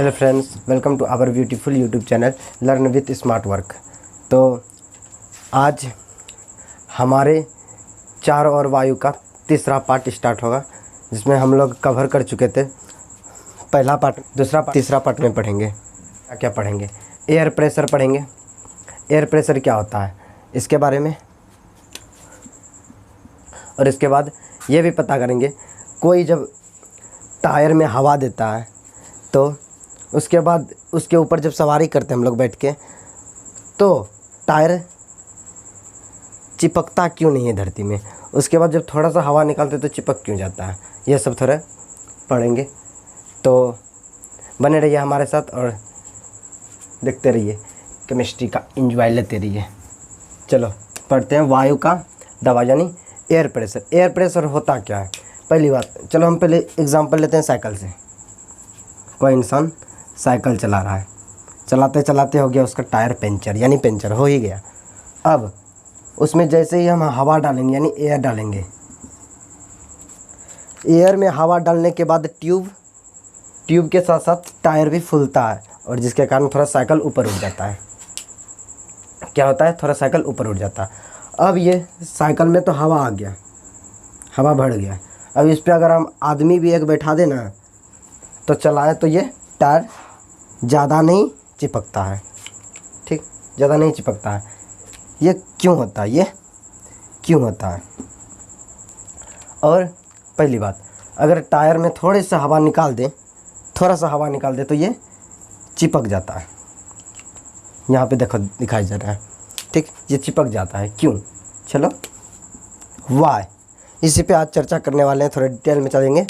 Hello friends, welcome to our beautiful YouTube channel learn with smart work. तो आज हमारे चार और वायु का तीसरा पार्ट स्टार्ट होगा, जिसमें हम लोग कवर कर चुके थे पहला पार्ट, दूसरा पार्ट, तीसरा पार्ट में पढ़ेंगे। क्या पढ़ेंगे? एयर प्रेशर पढ़ेंगे। एयर प्रेशर क्या होता है इसके बारे में, और इसके बाद ये भी पता करेंगे कोई जब टायर में हवा देता है तो उसके बाद उसके ऊपर जब सवारी करते हैं हम लोग बैठ के, तो टायर चिपकता क्यों नहीं है धरती में। उसके बाद जब थोड़ा सा हवा निकालते तो चिपक क्यों जाता है, ये सब थोड़ा पढ़ेंगे। तो बने रहिए हमारे साथ और देखते रहिए, केमिस्ट्री का एंजॉय लेते रहिए। चलो पढ़ते हैं वायु का दबाव यानी एयर प्रेशर। एयर प्रेशर होता क्या है? पहली बात, चलो हम पहले एग्जांपल लेते हैं साइकिल से। कोई इंसान साइकिल चला रहा है, चलाते चलाते हो गया उसका टायर पंचर, यानी पंचर हो ही गया। अब उसमें जैसे ही हम हवा डालेंगे यानी एयर डालेंगे, एयर में हवा डालने के बाद ट्यूब के साथ साथ टायर भी फूलता है, और जिसके कारण थोड़ा साइकिल ऊपर उठ जाता है। क्या होता है? थोड़ा साइकिल ऊपर उठ जाता है। अब ये साइकिल में तो हवा आ गया, हवा बढ़ गया। अब इस पर अगर हम आदमी भी एक बैठा देना तो चलाए तो ये टायर ज़्यादा नहीं चिपकता है। ठीक, ज़्यादा नहीं चिपकता है। ये क्यों होता है? ये क्यों होता है? और पहली बात, अगर टायर में थोड़ी सा हवा निकाल दे, थोड़ा सा हवा निकाल दे तो ये चिपक जाता है। यहाँ पे देखो दिखाई जा रहा है, ठीक, ये चिपक जाता है। क्यों? चलो वाई, इसी पे आज चर्चा करने वाले हैं, थोड़ा डिटेल में चलेंगे।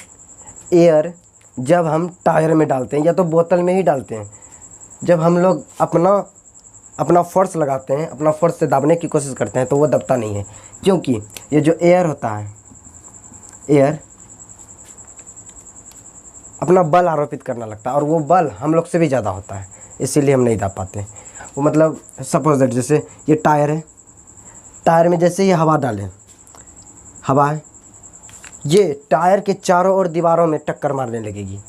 एयर जब हम टायर में डालते हैं या तो बोतल में ही डालते हैं, जब हम लोग अपना फोर्स लगाते हैं, अपना फोर्स से दाबने की कोशिश करते हैं तो वो दबता नहीं है, क्योंकि ये जो एयर होता है, एयर अपना बल आरोपित करना लगता है, और वो बल हम लोग से भी ज़्यादा होता है, इसीलिए हम नहीं दाब पाते। वो मतलब सपोज दैट, जैसे ये टायर है, टायर में जैसे ही हवा डालें, हवा है, ये टायर के चारों ओर दीवारों में टक्कर मारने लगेगी,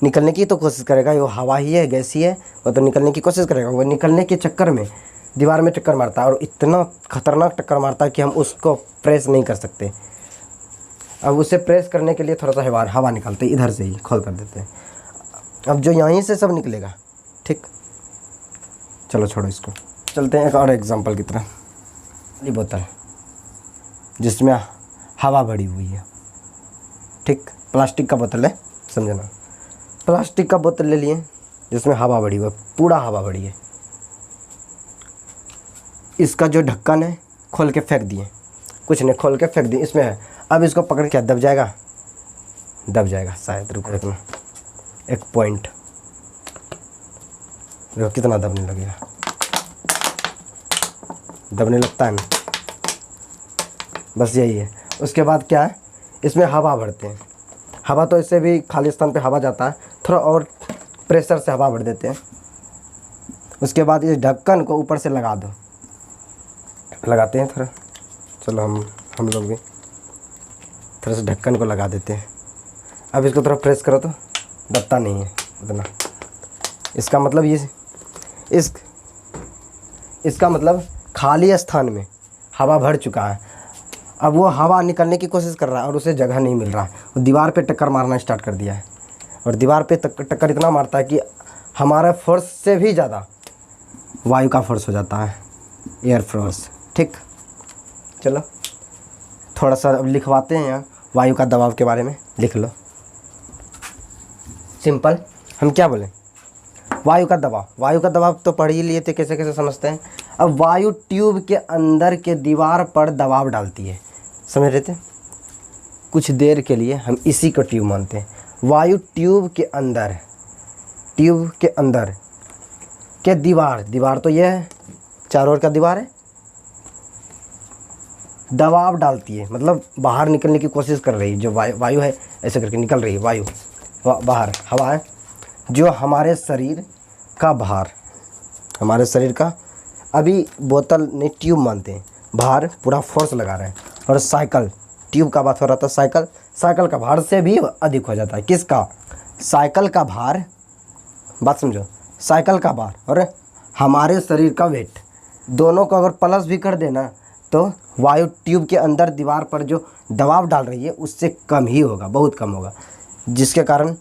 निकलने की तो कोशिश करेगा। वो हवा ही है, गैस ही है, वो तो निकलने की कोशिश करेगा। वो निकलने के चक्कर में दीवार में टक्कर मारता है, और इतना खतरनाक टक्कर मारता है कि हम उसको प्रेस नहीं कर सकते। अब उसे प्रेस करने के लिए थोड़ा सा हवा निकालते हैं, इधर से ही खोल कर देते हैं। अब जो यहीं से सब निकलेगा, ठीक। चलो छोड़ो इसको, चलते हैं एक और एग्जाम्पल की तरह। ये बोतल जिसमें हवा भरी हुई है, ठीक, प्लास्टिक का बोतल है, समझना। प्लास्टिक का बोतल ले लिए जिसमें हवा भरी हुई है, पूरा हवा भरी है। इसका जो ढक्कन है खोल के फेंक दिए, कुछ नहीं, खोल के फेंक दिए, इसमें है। अब इसको पकड़ के दब जाएगा, दब जाएगा शायद। रुको देखना, एक पॉइंट देखो कितना दबने लगेगा, दबने लगता है ना, बस यही है। उसके बाद क्या है, इसमें हवा भरते हैं। हवा तो इससे भी खाली स्थान पे हवा जाता है, थोड़ा और प्रेशर से हवा भर देते हैं। उसके बाद इस ढक्कन को ऊपर से लगा दो, लगाते हैं थोड़ा। चलो हम लोग भी थोड़ा सा ढक्कन को लगा देते हैं। अब इसको थोड़ा प्रेस करो तो दबता नहीं है उतना। इसका मतलब ये इसका मतलब खाली स्थान में हवा भर चुका है। अब वो हवा निकलने की कोशिश कर रहा है और उसे जगह नहीं मिल रहा है। वो दीवार पे टक्कर मारना स्टार्ट कर दिया है, और दीवार पे टक्कर इतना मारता है कि हमारा फोर्स से भी ज़्यादा वायु का फोर्स हो जाता है, एयर फोर्स। ठीक, चलो थोड़ा सा अब लिखवाते हैं यहाँ वायु का दबाव के बारे में, लिख लो। सिंपल, हम क्या बोलें? वायु का दबाव। वायु का दबाव तो पढ़ ही लिए थे, कैसे कैसे समझते हैं। अब वायु ट्यूब के अंदर के दीवार पर दबाव डालती है, समझ रहे थे? कुछ देर के लिए हम इसी को ट्यूब मानते हैं। वायु ट्यूब के अंदर के दीवार तो ये है, चारों ओर का दीवार है, दबाव डालती है, मतलब बाहर निकलने की कोशिश कर रही है। जो वायु है ऐसे करके निकल रही है, वायु बाहर, हवा है। जो हमारे शरीर का भार, हमारे शरीर का, अभी बोतल नहीं ट्यूब मानते हैं, भार पूरा फोर्स लगा रहे हैं। और साइकिल, ट्यूब का बात हो रहा था, साइकिल का भार से भी अधिक हो जाता है। किसका? साइकिल का भार बात समझो, साइकिल का भार और हमारे शरीर का वेट दोनों को अगर प्लस भी कर देना तो वायु ट्यूब के अंदर दीवार पर जो दबाव डाल रही है उससे कम ही होगा, बहुत कम होगा, जिसके कारण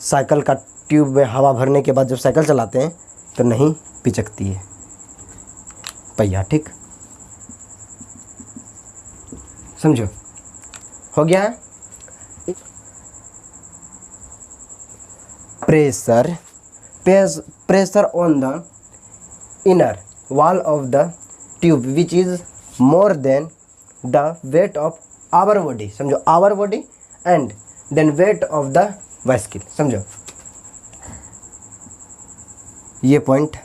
साइकिल का ट्यूब में हवा भरने के बाद जब साइकिल चलाते हैं तो नहीं पिचकती है पहिया। ठीक, समझो, हो गया है। Pressure on the inner wall of the tube which is more than the weight of our body, समझो, our body and then weight of the bicycle, समझो ये point,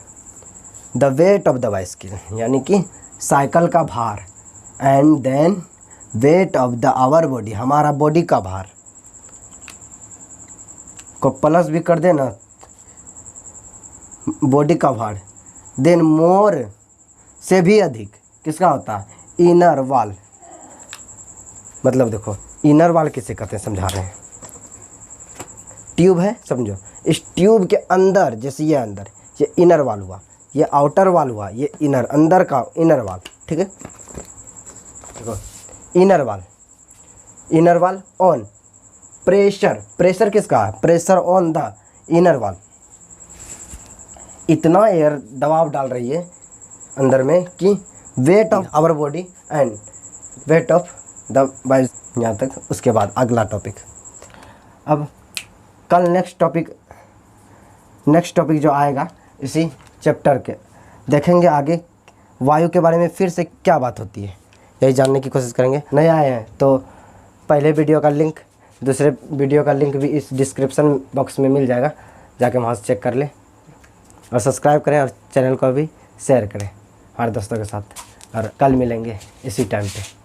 the weight of the bicycle यानी कि cycle का भार and then weight of the our body, हमारा body का भार को प्लस भी कर देना बॉडी का भार, देन मोर से भी अधिक किसका होता है, इनर वाल। मतलब देखो इनर वाल किसे कहते हैं समझा रहे हैं। ट्यूब है, समझो, इस ट्यूब के अंदर, जैसे ये अंदर ये इनर वाल हुआ, ये आउटर वाल हुआ, ये इनर, अंदर का इनर वाल। ठीक है, देखो इनर वाल ऑन प्रेशर किसका है, प्रेशर ऑन द इनर वाल, इतना एयर दबाव डाल रही है अंदर में कि weight of our body and weight of the bicycle, यहाँ तक। उसके बाद अगला टॉपिक, अब कल नेक्स्ट टॉपिक जो आएगा इसी चैप्टर के देखेंगे आगे वायु के बारे में फिर से क्या बात होती है, यही जानने की कोशिश करेंगे। नए आए हैं तो पहले वीडियो का लिंक, दूसरे वीडियो का लिंक भी इस डिस्क्रिप्शन बॉक्स में मिल जाएगा, जाके वहाँ से चेक कर लें और सब्सक्राइब करें और चैनल को भी शेयर करें हमारे दोस्तों के साथ। और कल मिलेंगे इसी टाइम पे।